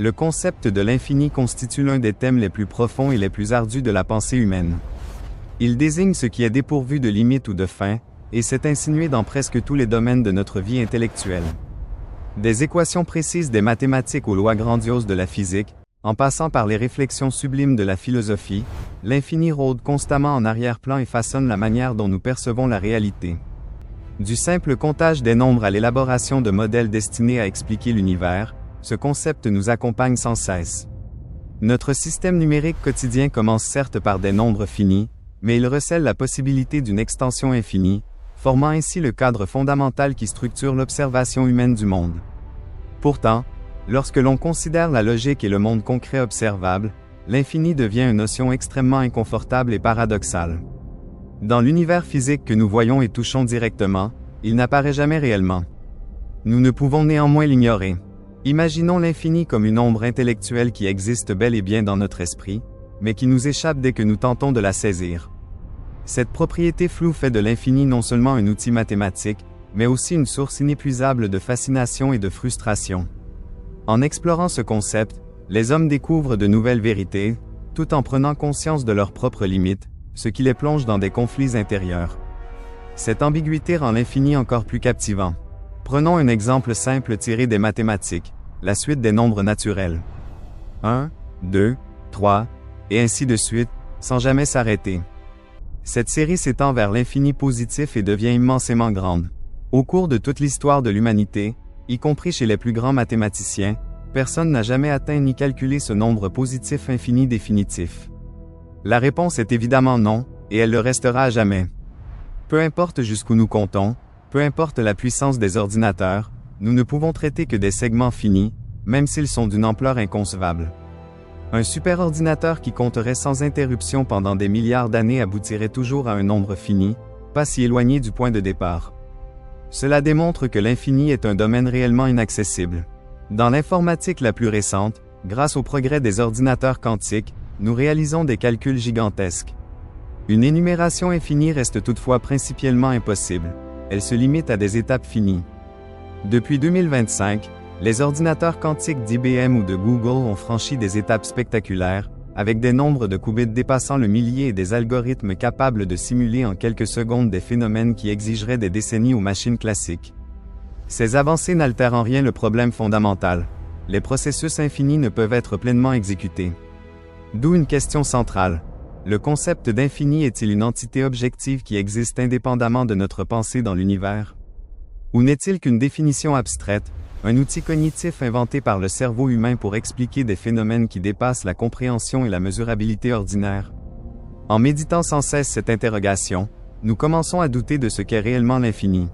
Le concept de l'infini constitue l'un des thèmes les plus profonds et les plus ardus de la pensée humaine. Il désigne ce qui est dépourvu de limites ou de fin, et s'est insinué dans presque tous les domaines de notre vie intellectuelle. Des équations précises des mathématiques aux lois grandioses de la physique, en passant par les réflexions sublimes de la philosophie, l'infini rôde constamment en arrière-plan et façonne la manière dont nous percevons la réalité. Du simple comptage des nombres à l'élaboration de modèles destinés à expliquer l'univers, ce concept nous accompagne sans cesse. Notre système numérique quotidien commence certes par des nombres finis, mais il recèle la possibilité d'une extension infinie, formant ainsi le cadre fondamental qui structure l'observation humaine du monde. Pourtant, lorsque l'on considère la logique et le monde concret observable, l'infini devient une notion extrêmement inconfortable et paradoxale. Dans l'univers physique que nous voyons et touchons directement, il n'apparaît jamais réellement. Nous ne pouvons néanmoins l'ignorer. Imaginons l'infini comme une ombre intellectuelle qui existe bel et bien dans notre esprit, mais qui nous échappe dès que nous tentons de la saisir. Cette propriété floue fait de l'infini non seulement un outil mathématique, mais aussi une source inépuisable de fascination et de frustration. En explorant ce concept, les hommes découvrent de nouvelles vérités, tout en prenant conscience de leurs propres limites, ce qui les plonge dans des conflits intérieurs. Cette ambiguïté rend l'infini encore plus captivant. Prenons un exemple simple tiré des mathématiques, la suite des nombres naturels. 1, 2, 3, et ainsi de suite, sans jamais s'arrêter. Cette série s'étend vers l'infini positif et devient immensément grande. Au cours de toute l'histoire de l'humanité, y compris chez les plus grands mathématiciens, personne n'a jamais atteint ni calculé ce nombre positif infini définitif. La réponse est évidemment non, et elle le restera à jamais. Peu importe jusqu'où nous comptons, peu importe la puissance des ordinateurs, nous ne pouvons traiter que des segments finis, même s'ils sont d'une ampleur inconcevable. Un superordinateur qui compterait sans interruption pendant des milliards d'années aboutirait toujours à un nombre fini, pas si éloigné du point de départ. Cela démontre que l'infini est un domaine réellement inaccessible. Dans l'informatique la plus récente, grâce au progrès des ordinateurs quantiques, nous réalisons des calculs gigantesques. Une énumération infinie reste toutefois principiellement impossible. Elle se limite à des étapes finies. Depuis 2025, les ordinateurs quantiques d'IBM ou de Google ont franchi des étapes spectaculaires, avec des nombres de qubits dépassant le millier et des algorithmes capables de simuler en quelques secondes des phénomènes qui exigeraient des décennies aux machines classiques. Ces avancées n'altèrent en rien le problème fondamental. Les processus infinis ne peuvent être pleinement exécutés. D'où une question centrale. Le concept d'infini est-il une entité objective qui existe indépendamment de notre pensée dans l'univers? Ou n'est-il qu'une définition abstraite, un outil cognitif inventé par le cerveau humain pour expliquer des phénomènes qui dépassent la compréhension et la mesurabilité ordinaire? En méditant sans cesse cette interrogation, nous commençons à douter de ce qu'est réellement l'infini.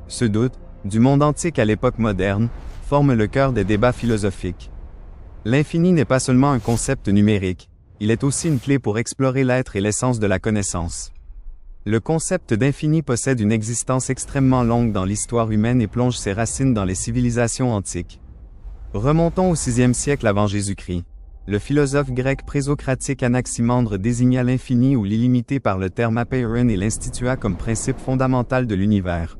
Ce doute, du monde antique à l'époque moderne, forme le cœur des débats philosophiques. L'infini n'est pas seulement un concept numérique, il est aussi une clé pour explorer l'être et l'essence de la connaissance. Le concept d'infini possède une existence extrêmement longue dans l'histoire humaine et plonge ses racines dans les civilisations antiques. Remontons au VIe siècle avant Jésus-Christ. Le philosophe grec présocratique Anaximandre désigna l'infini ou l'illimité par le terme apeiron et l'institua comme principe fondamental de l'univers.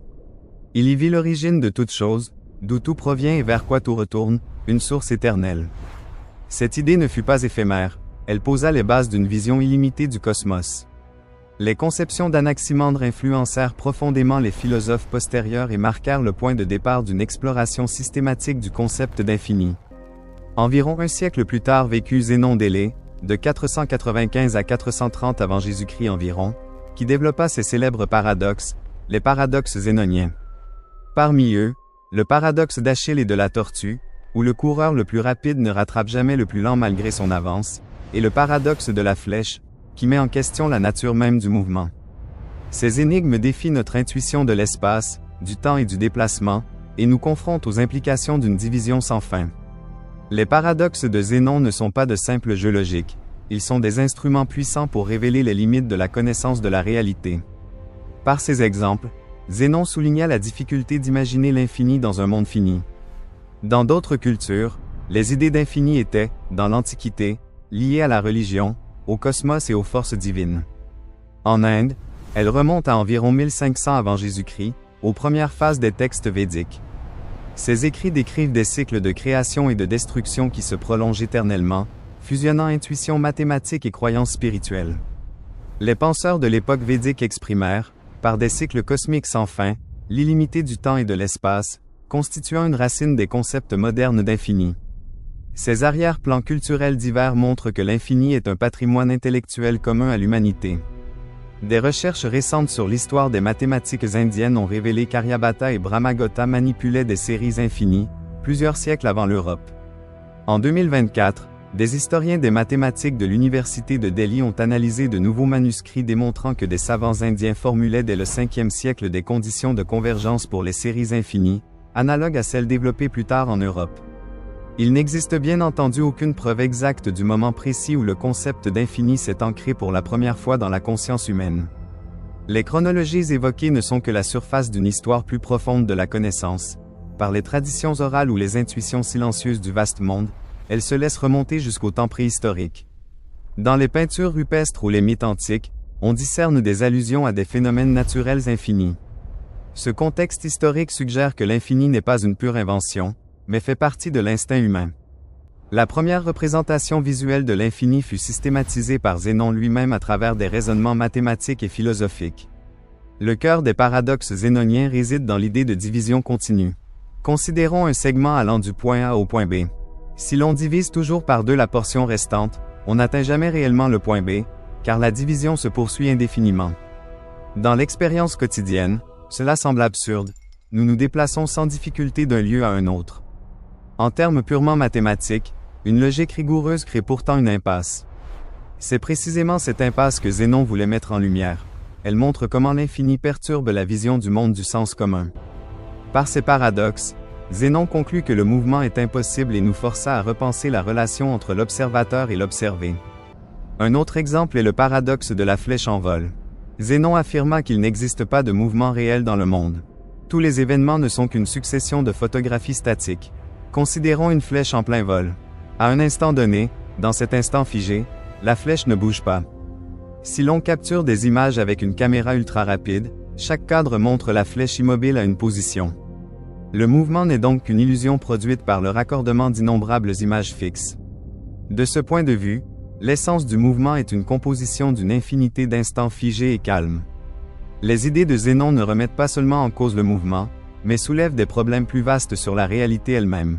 Il y vit l'origine de toute chose, d'où tout provient et vers quoi tout retourne, une source éternelle. Cette idée ne fut pas éphémère, elle posa les bases d'une vision illimitée du cosmos. Les conceptions d'Anaximandre influencèrent profondément les philosophes postérieurs et marquèrent le point de départ d'une exploration systématique du concept d'infini. Environ un siècle plus tard vécut Zénon d'Élée, de 495 à 430 avant Jésus-Christ environ, qui développa ses célèbres paradoxes, les paradoxes zénoniens. Parmi eux, le paradoxe d'Achille et de la tortue, où le coureur le plus rapide ne rattrape jamais le plus lent malgré son avance, et le paradoxe de la flèche, qui met en question la nature même du mouvement. Ces énigmes défient notre intuition de l'espace, du temps et du déplacement, et nous confrontent aux implications d'une division sans fin. Les paradoxes de Zénon ne sont pas de simples jeux logiques, ils sont des instruments puissants pour révéler les limites de la connaissance de la réalité. Par ces exemples, Zénon souligna la difficulté d'imaginer l'infini dans un monde fini. Dans d'autres cultures, les idées d'infini étaient, dans l'Antiquité, liées à la religion, au cosmos et aux forces divines. En Inde, elles remontent à environ 1500 avant Jésus-Christ, aux premières phases des textes védiques. Ses écrits décrivent des cycles de création et de destruction qui se prolongent éternellement, fusionnant intuition mathématique et croyances spirituelles. Les penseurs de l'époque védique exprimèrent, par des cycles cosmiques sans fin, l'illimité du temps et de l'espace, constituant une racine des concepts modernes d'infini. Ces arrière-plans culturels divers montrent que l'infini est un patrimoine intellectuel commun à l'humanité. Des recherches récentes sur l'histoire des mathématiques indiennes ont révélé qu'Aryabhata et Brahmagupta manipulaient des séries infinies, plusieurs siècles avant l'Europe. En 2024, des historiens des mathématiques de l'Université de Delhi ont analysé de nouveaux manuscrits démontrant que des savants indiens formulaient dès le 5e siècle des conditions de convergence pour les séries infinies, analogues à celles développées plus tard en Europe. Il n'existe bien entendu aucune preuve exacte du moment précis où le concept d'infini s'est ancré pour la première fois dans la conscience humaine. Les chronologies évoquées ne sont que la surface d'une histoire plus profonde de la connaissance. Par les traditions orales ou les intuitions silencieuses du vaste monde, elles se laissent remonter jusqu'au temps préhistorique. Dans les peintures rupestres ou les mythes antiques, on discerne des allusions à des phénomènes naturels infinis. Ce contexte historique suggère que l'infini n'est pas une pure invention, mais fait partie de l'instinct humain. La première représentation visuelle de l'infini fut systématisée par Zénon lui-même à travers des raisonnements mathématiques et philosophiques. Le cœur des paradoxes zénoniens réside dans l'idée de division continue. Considérons un segment allant du point A au point B. Si l'on divise toujours par 2 la portion restante, on n'atteint jamais réellement le point B, car la division se poursuit indéfiniment. Dans l'expérience quotidienne, cela semble absurde, nous nous déplaçons sans difficulté d'un lieu à un autre. En termes purement mathématiques, une logique rigoureuse crée pourtant une impasse. C'est précisément cette impasse que Zénon voulait mettre en lumière. Elle montre comment l'infini perturbe la vision du monde du sens commun. Par ces paradoxes, Zénon conclut que le mouvement est impossible et nous força à repenser la relation entre l'observateur et l'observé. Un autre exemple est le paradoxe de la flèche en vol. Zénon affirma qu'il n'existe pas de mouvement réel dans le monde. Tous les événements ne sont qu'une succession de photographies statiques. Considérons une flèche en plein vol. À un instant donné, dans cet instant figé, la flèche ne bouge pas. Si l'on capture des images avec une caméra ultra rapide, chaque cadre montre la flèche immobile à une position. Le mouvement n'est donc qu'une illusion produite par le raccordement d'innombrables images fixes. De ce point de vue, l'essence du mouvement est une composition d'une infinité d'instants figés et calmes. Les idées de Zénon ne remettent pas seulement en cause le mouvement, mais soulèvent des problèmes plus vastes sur la réalité elle-même.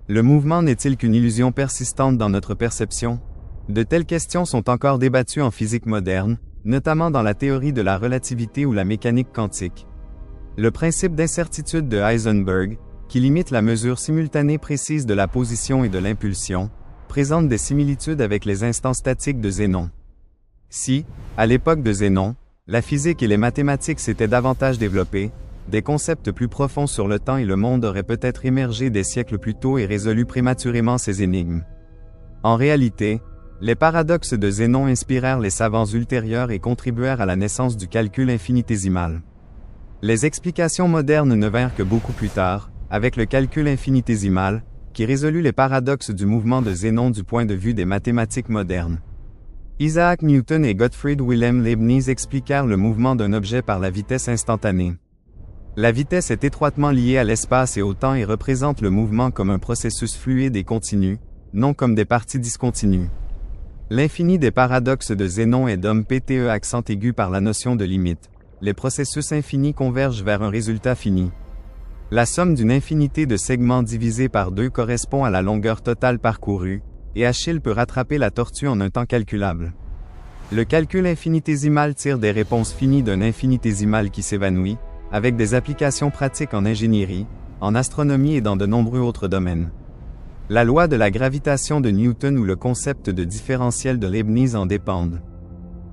Le mouvement n'est-il qu'une illusion persistante dans notre perception? De telles questions sont encore débattues en physique moderne, notamment dans la théorie de la relativité ou la mécanique quantique. Le principe d'incertitude de Heisenberg, qui limite la mesure simultanée précise de la position et de l'impulsion, présente des similitudes avec les instants statiques de Zénon. Si, à l'époque de Zénon, la physique et les mathématiques s'étaient davantage développées, des concepts plus profonds sur le temps et le monde auraient peut-être émergé des siècles plus tôt et résolu prématurément ces énigmes. En réalité, les paradoxes de Zénon inspirèrent les savants ultérieurs et contribuèrent à la naissance du calcul infinitésimal. Les explications modernes ne vinrent que beaucoup plus tard, avec le calcul infinitésimal, qui résolut les paradoxes du mouvement de Zénon du point de vue des mathématiques modernes. Isaac Newton et Gottfried Wilhelm Leibniz expliquèrent le mouvement d'un objet par la vitesse instantanée. La vitesse est étroitement liée à l'espace et au temps et représente le mouvement comme un processus fluide et continu, non comme des parties discontinues. L'infini des paradoxes de Zénon est d'homme pte accent aigu par la notion de limite. Les processus infinis convergent vers un résultat fini. La somme d'une infinité de segments divisés par 2 correspond à la longueur totale parcourue, et Achille peut rattraper la tortue en un temps calculable. Le calcul infinitésimal tire des réponses finies d'un infinitésimal qui s'évanouit, avec des applications pratiques en ingénierie, en astronomie et dans de nombreux autres domaines. La loi de la gravitation de Newton ou le concept de différentiel de Leibniz en dépendent.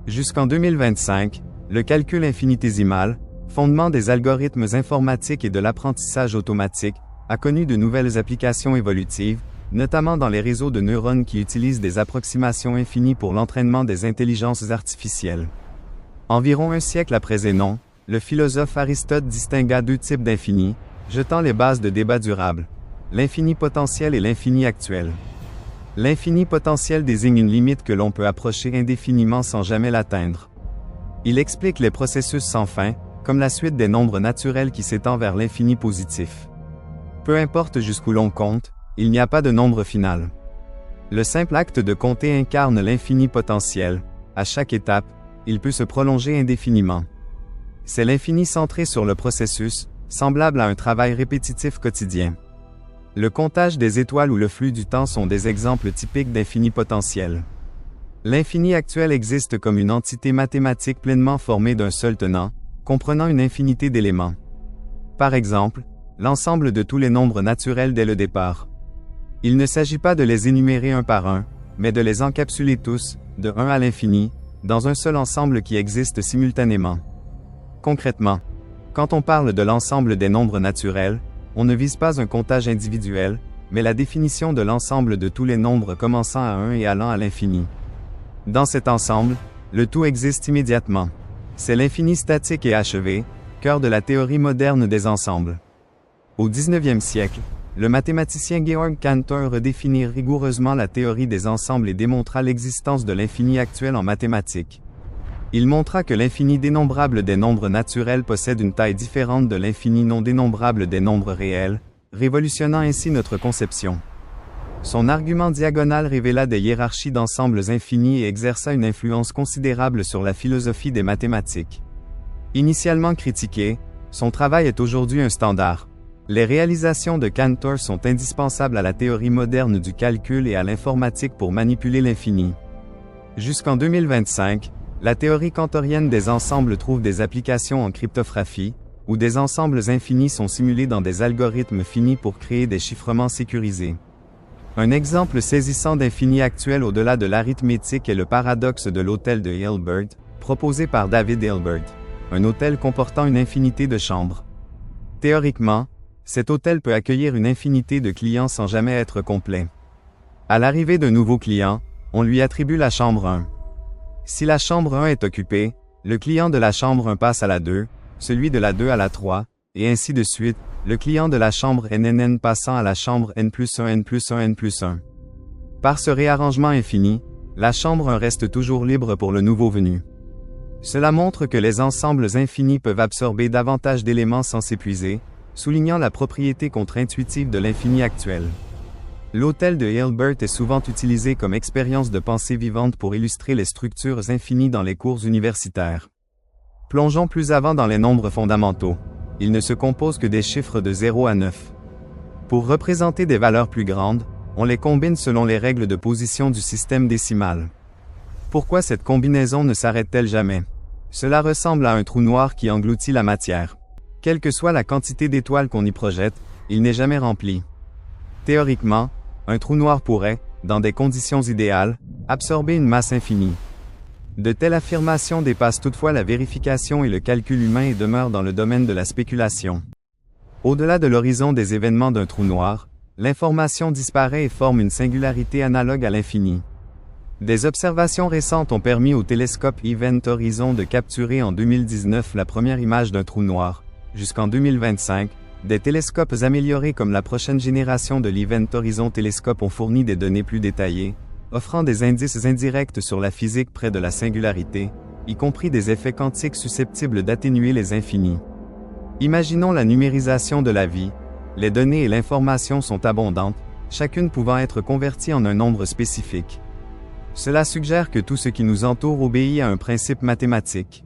Jusqu'en 2025, le calcul infinitésimal, fondement des algorithmes informatiques et de l'apprentissage automatique, a connu de nouvelles applications évolutives, notamment dans les réseaux de neurones qui utilisent des approximations infinies pour l'entraînement des intelligences artificielles. Environ un siècle après Zénon, le philosophe Aristote distingua 2 types d'infini, jetant les bases de débats durables: l'infini potentiel et l'infini actuel. L'infini potentiel désigne une limite que l'on peut approcher indéfiniment sans jamais l'atteindre. Il explique les processus sans fin, comme la suite des nombres naturels qui s'étend vers l'infini positif. Peu importe jusqu'où l'on compte, il n'y a pas de nombre final. Le simple acte de compter incarne l'infini potentiel. À chaque étape, il peut se prolonger indéfiniment. C'est l'infini centré sur le processus, semblable à un travail répétitif quotidien. Le comptage des étoiles ou le flux du temps sont des exemples typiques d'infini potentiel. L'infini actuel existe comme une entité mathématique pleinement formée d'un seul tenant, comprenant une infinité d'éléments. Par exemple, l'ensemble de tous les nombres naturels dès le départ. Il ne s'agit pas de les énumérer un par un, mais de les encapsuler tous, de 1 à l'infini, dans un seul ensemble qui existe simultanément. Concrètement, quand on parle de l'ensemble des nombres naturels, on ne vise pas un comptage individuel, mais la définition de l'ensemble de tous les nombres commençant à 1 et allant à l'infini. Dans cet ensemble, le tout existe immédiatement. C'est l'infini statique et achevé, cœur de la théorie moderne des ensembles. Au XIXe siècle, le mathématicien Georg Cantor redéfinit rigoureusement la théorie des ensembles et démontra l'existence de l'infini actuel en mathématiques. Il montra que l'infini dénombrable des nombres naturels possède une taille différente de l'infini non dénombrable des nombres réels, révolutionnant ainsi notre conception. Son argument diagonal révéla des hiérarchies d'ensembles infinis et exerça une influence considérable sur la philosophie des mathématiques. Initialement critiqué, son travail est aujourd'hui un standard. Les réalisations de Cantor sont indispensables à la théorie moderne du calcul et à l'informatique pour manipuler l'infini. Jusqu'en 2025, la théorie cantorienne des ensembles trouve des applications en cryptographie, où des ensembles infinis sont simulés dans des algorithmes finis pour créer des chiffrements sécurisés. Un exemple saisissant d'infini actuel au-delà de l'arithmétique est le paradoxe de l'hôtel de Hilbert, proposé par David Hilbert, un hôtel comportant une infinité de chambres. Théoriquement, cet hôtel peut accueillir une infinité de clients sans jamais être complet. À l'arrivée d'un nouveau client, on lui attribue la chambre 1. Si la chambre 1 est occupée, le client de la chambre 1 passe à la 2, celui de la 2 à la 3, et ainsi de suite, le client de la chambre NNN passant à la chambre N plus 1 N plus 1 N plus 1. Par ce réarrangement infini, la chambre 1 reste toujours libre pour le nouveau venu. Cela montre que les ensembles infinis peuvent absorber davantage d'éléments sans s'épuiser, soulignant la propriété contre-intuitive de l'infini actuel. L'hôtel de Hilbert est souvent utilisé comme expérience de pensée vivante pour illustrer les structures infinies dans les cours universitaires. Plongeons plus avant dans les nombres fondamentaux. Ils ne se composent que des chiffres de 0 à 9. Pour représenter des valeurs plus grandes, on les combine selon les règles de position du système décimal. Pourquoi cette combinaison ne s'arrête-t-elle jamais? Cela ressemble à un trou noir qui engloutit la matière. Quelle que soit la quantité d'étoiles qu'on y projette, il n'est jamais rempli. Théoriquement, un trou noir pourrait, dans des conditions idéales, absorber une masse infinie. De telles affirmations dépassent toutefois la vérification et le calcul humain et demeurent dans le domaine de la spéculation. Au-delà de l'horizon des événements d'un trou noir, l'information disparaît et forme une singularité analogue à l'infini. Des observations récentes ont permis au télescope Event Horizon de capturer en 2019 la première image d'un trou noir. Jusqu'en 2025, des télescopes améliorés comme la prochaine génération de l'Event Horizon Télescope ont fourni des données plus détaillées, offrant des indices indirects sur la physique près de la singularité, y compris des effets quantiques susceptibles d'atténuer les infinis. Imaginons la numérisation de la vie. Les données et l'information sont abondantes, chacune pouvant être convertie en un nombre spécifique. Cela suggère que tout ce qui nous entoure obéit à un principe mathématique.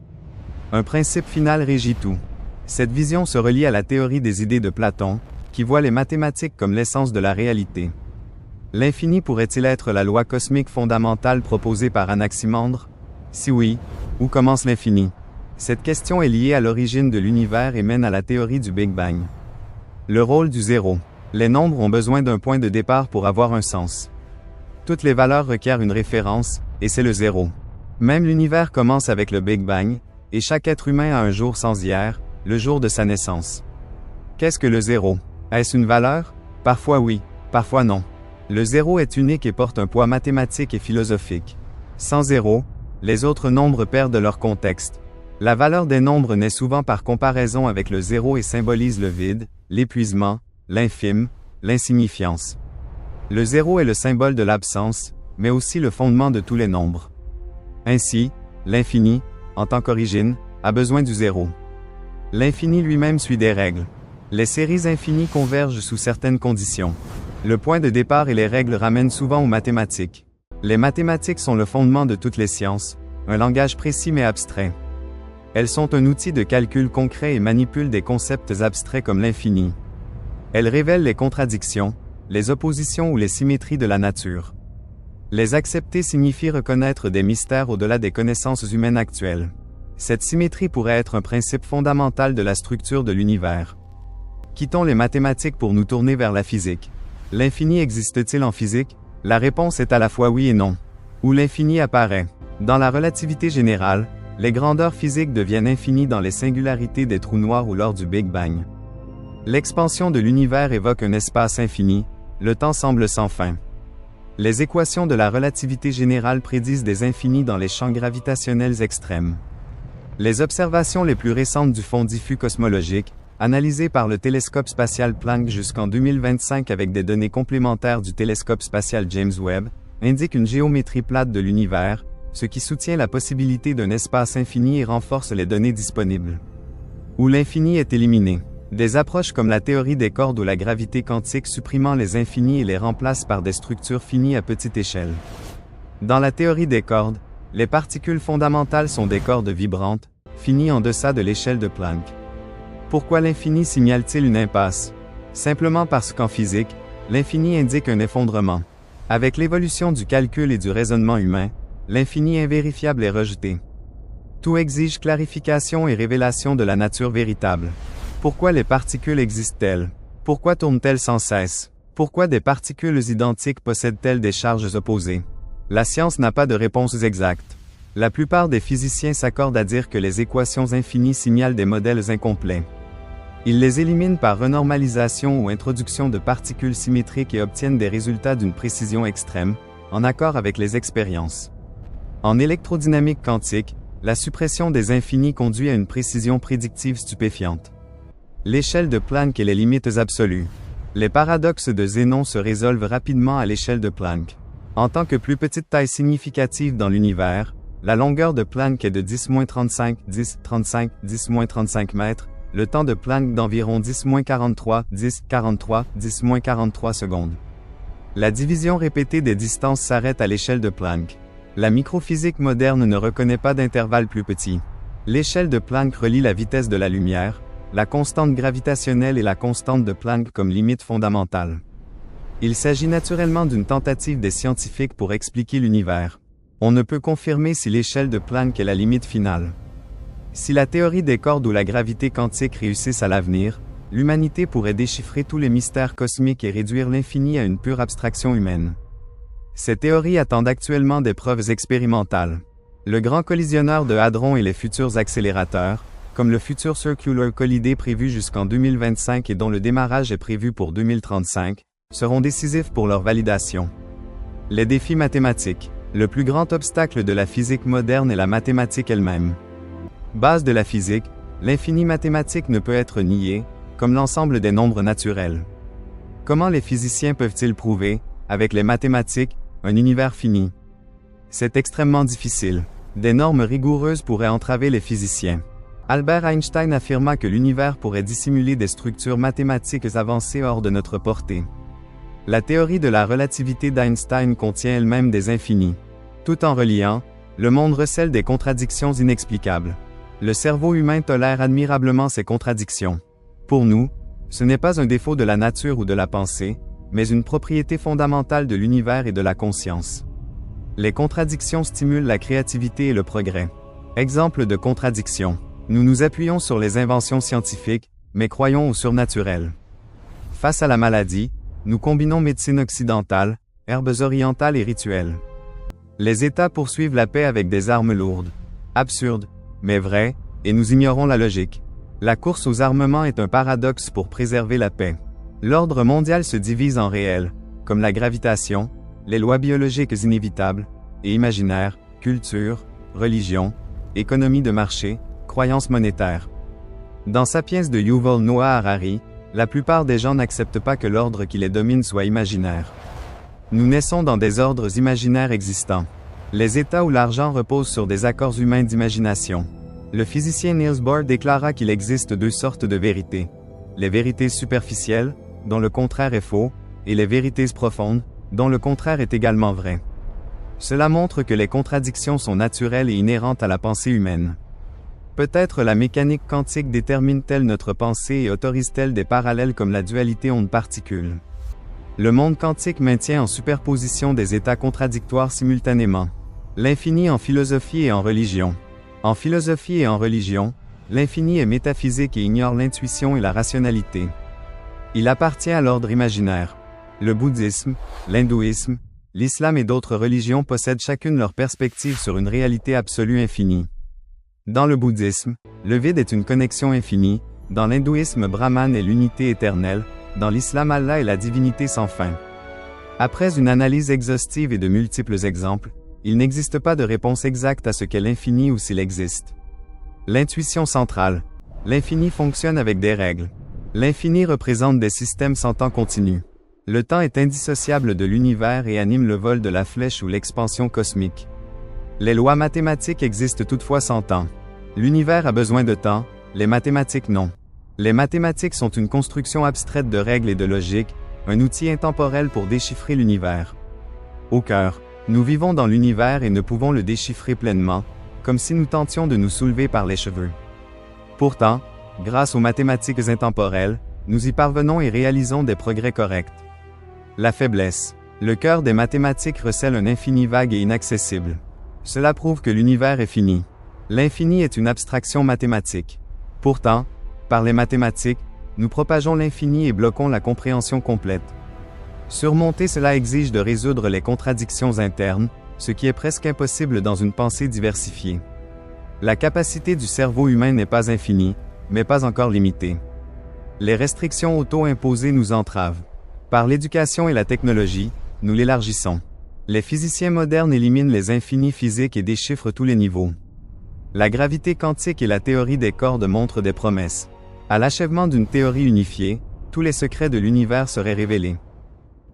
Un principe final régit tout. Cette vision se relie à la théorie des idées de Platon, qui voit les mathématiques comme l'essence de la réalité. L'infini pourrait-il être la loi cosmique fondamentale proposée par Anaximandre? Si oui, où commence l'infini? Cette question est liée à l'origine de l'univers et mène à la théorie du Big Bang. Le rôle du zéro. Les nombres ont besoin d'un point de départ pour avoir un sens. Toutes les valeurs requièrent une référence, et c'est le zéro. Même l'univers commence avec le Big Bang, et chaque être humain a un jour sans hier, le jour de sa naissance. Qu'est-ce que le zéro? Est-ce une valeur? Parfois oui, parfois non. Le zéro est unique et porte un poids mathématique et philosophique. Sans zéro, les autres nombres perdent leur contexte. La valeur des nombres naît souvent par comparaison avec le zéro et symbolise le vide, l'épuisement, l'infime, l'insignifiance. Le zéro est le symbole de l'absence, mais aussi le fondement de tous les nombres. Ainsi, l'infini, en tant qu'origine, a besoin du zéro. L'infini lui-même suit des règles. Les séries infinies convergent sous certaines conditions. Le point de départ et les règles ramènent souvent aux mathématiques. Les mathématiques sont le fondement de toutes les sciences, un langage précis mais abstrait. Elles sont un outil de calcul concret et manipulent des concepts abstraits comme l'infini. Elles révèlent les contradictions, les oppositions ou les symétries de la nature. Les accepter signifie reconnaître des mystères au-delà des connaissances humaines actuelles. Cette symétrie pourrait être un principe fondamental de la structure de l'univers. Quittons les mathématiques pour nous tourner vers la physique. L'infini existe-t-il en physique? La réponse est à la fois oui et non. Où l'infini apparaît? Dans la relativité générale, les grandeurs physiques deviennent infinies dans les singularités des trous noirs ou lors du Big Bang. L'expansion de l'univers évoque un espace infini, le temps semble sans fin. Les équations de la relativité générale prédisent des infinis dans les champs gravitationnels extrêmes. Les observations les plus récentes du fond diffus cosmologique, analysées par le télescope spatial Planck jusqu'en 2025 avec des données complémentaires du télescope spatial James Webb, indiquent une géométrie plate de l'univers, ce qui soutient la possibilité d'un espace infini et renforce les données disponibles. Où l'infini est éliminé. Des approches comme la théorie des cordes ou la gravité quantique supprimant les infinis et les remplacent par des structures finies à petite échelle. Dans la théorie des cordes, les particules fondamentales sont des cordes vibrantes, finies en deçà de l'échelle de Planck. Pourquoi l'infini signale-t-il une impasse? Simplement parce qu'en physique, l'infini indique un effondrement. Avec l'évolution du calcul et du raisonnement humain, l'infini invérifiable est rejeté. Tout exige clarification et révélation de la nature véritable. Pourquoi les particules existent-elles? Pourquoi tournent-elles sans cesse? Pourquoi des particules identiques possèdent-elles des charges opposées? La science n'a pas de réponses exactes. La plupart des physiciens s'accordent à dire que les équations infinies signalent des modèles incomplets. Ils les éliminent par renormalisation ou introduction de particules symétriques et obtiennent des résultats d'une précision extrême, en accord avec les expériences. En électrodynamique quantique, la suppression des infinis conduit à une précision prédictive stupéfiante. L'échelle de Planck et les limites absolues. Les paradoxes de Zénon se résolvent rapidement à l'échelle de Planck. En tant que plus petite taille significative dans l'univers, la longueur de Planck est de 10-35, 10-35, 10-35 mètres, le temps de Planck d'environ 10-43, 10-43, 10-43 secondes. La division répétée des distances s'arrête à l'échelle de Planck. La microphysique moderne ne reconnaît pas d'intervalle plus petit. L'échelle de Planck relie la vitesse de la lumière, la constante gravitationnelle et la constante de Planck comme limite fondamentale. Il s'agit naturellement d'une tentative des scientifiques pour expliquer l'univers. On ne peut confirmer si l'échelle de Planck est la limite finale. Si la théorie des cordes ou la gravité quantique réussissent à l'avenir, l'humanité pourrait déchiffrer tous les mystères cosmiques et réduire l'infini à une pure abstraction humaine. Ces théories attendent actuellement des preuves expérimentales. Le grand collisionneur de hadrons et les futurs accélérateurs, comme le futur Circular Collidé prévu jusqu'en 2025 et dont le démarrage est prévu pour 2035, seront décisifs pour leur validation. Les défis mathématiques. Le plus grand obstacle de la physique moderne est la mathématique elle-même. Base de la physique, l'infini mathématique ne peut être nié, comme l'ensemble des nombres naturels. Comment les physiciens peuvent-ils prouver, avec les mathématiques, un univers fini? C'est extrêmement difficile. Des normes rigoureuses pourraient entraver les physiciens. Albert Einstein affirma que l'univers pourrait dissimuler des structures mathématiques avancées hors de notre portée. La théorie de la relativité d'Einstein contient elle-même des infinis. Tout en reliant, le monde recèle des contradictions inexplicables. Le cerveau humain tolère admirablement ces contradictions. Pour nous, ce n'est pas un défaut de la nature ou de la pensée, mais une propriété fondamentale de l'univers et de la conscience. Les contradictions stimulent la créativité et le progrès. Exemple de contradiction. Nous nous appuyons sur les inventions scientifiques, mais croyons au surnaturel. Face à la maladie, nous combinons médecine occidentale, herbes orientales et rituels. Les États poursuivent la paix avec des armes lourdes. Absurde, mais vrai, et nous ignorons la logique. La course aux armements est un paradoxe pour préserver la paix. L'ordre mondial se divise en réel, comme la gravitation, les lois biologiques inévitables, et imaginaires, culture, religion, économie de marché, croyances monétaires. Dans Sapiens de Yuval Noah Harari, la plupart des gens n'acceptent pas que l'ordre qui les domine soit imaginaire. Nous naissons dans des ordres imaginaires existants. Les États où l'argent repose sur des accords humains d'imagination. Le physicien Niels Bohr déclara qu'il existe deux sortes de vérités. les vérités superficielles, dont le contraire est faux, et les vérités profondes, dont le contraire est également vrai. Cela montre que les contradictions sont naturelles et inhérentes à la pensée humaine. Peut-être la mécanique quantique détermine-t-elle notre pensée et autorise-t-elle des parallèles comme la dualité onde-particule. Le monde quantique maintient en superposition des états contradictoires simultanément. L'infini en philosophie et en religion. En philosophie et en religion, l'infini est métaphysique et ignore l'intuition et la rationalité. Il appartient à l'ordre imaginaire. Le bouddhisme, l'hindouisme, l'islam et d'autres religions possèdent chacune leur perspective sur une réalité absolue infinie. Dans le bouddhisme, le vide est une connexion infinie, dans l'hindouisme Brahman est l'unité éternelle, dans l'islam Allah est la divinité sans fin. Après une analyse exhaustive et de multiples exemples, il n'existe pas de réponse exacte à ce qu'est l'infini ou s'il existe. L'intuition centrale. L'infini fonctionne avec des règles. L'infini représente des systèmes sans temps continu. Le temps est indissociable de l'univers et anime le vol de la flèche ou l'expansion cosmique. Les lois mathématiques existent toutefois sans temps. L'univers a besoin de temps, les mathématiques non. Les mathématiques sont une construction abstraite de règles et de logique, un outil intemporel pour déchiffrer l'univers. Au cœur, nous vivons dans l'univers et ne pouvons le déchiffrer pleinement, comme si nous tentions de nous soulever par les cheveux. Pourtant, grâce aux mathématiques intemporelles, nous y parvenons et réalisons des progrès corrects. La faiblesse. Le cœur des mathématiques recèle un infini vague et inaccessible. Cela prouve que l'univers est fini. L'infini est une abstraction mathématique. Pourtant, par les mathématiques, nous propageons l'infini et bloquons la compréhension complète. Surmonter cela exige de résoudre les contradictions internes, ce qui est presque impossible dans une pensée diversifiée. La capacité du cerveau humain n'est pas infinie, mais pas encore limitée. Les restrictions auto-imposées nous entravent. Par l'éducation et la technologie, nous l'élargissons. Les physiciens modernes éliminent les infinis physiques et déchiffrent tous les niveaux. La gravité quantique et la théorie des cordes montrent des promesses. À l'achèvement d'une théorie unifiée, tous les secrets de l'univers seraient révélés.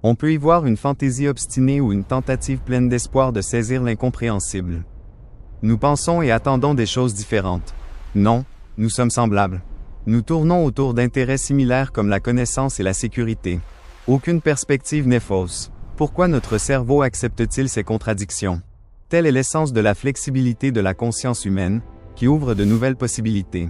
On peut y voir une fantaisie obstinée ou une tentative pleine d'espoir de saisir l'incompréhensible. Nous pensons et attendons des choses différentes. Non, nous sommes semblables. Nous tournons autour d'intérêts similaires comme la connaissance et la sécurité. Aucune perspective n'est fausse. Pourquoi notre cerveau accepte-t-il ces contradictions? Telle est l'essence de la flexibilité de la conscience humaine, qui ouvre de nouvelles possibilités.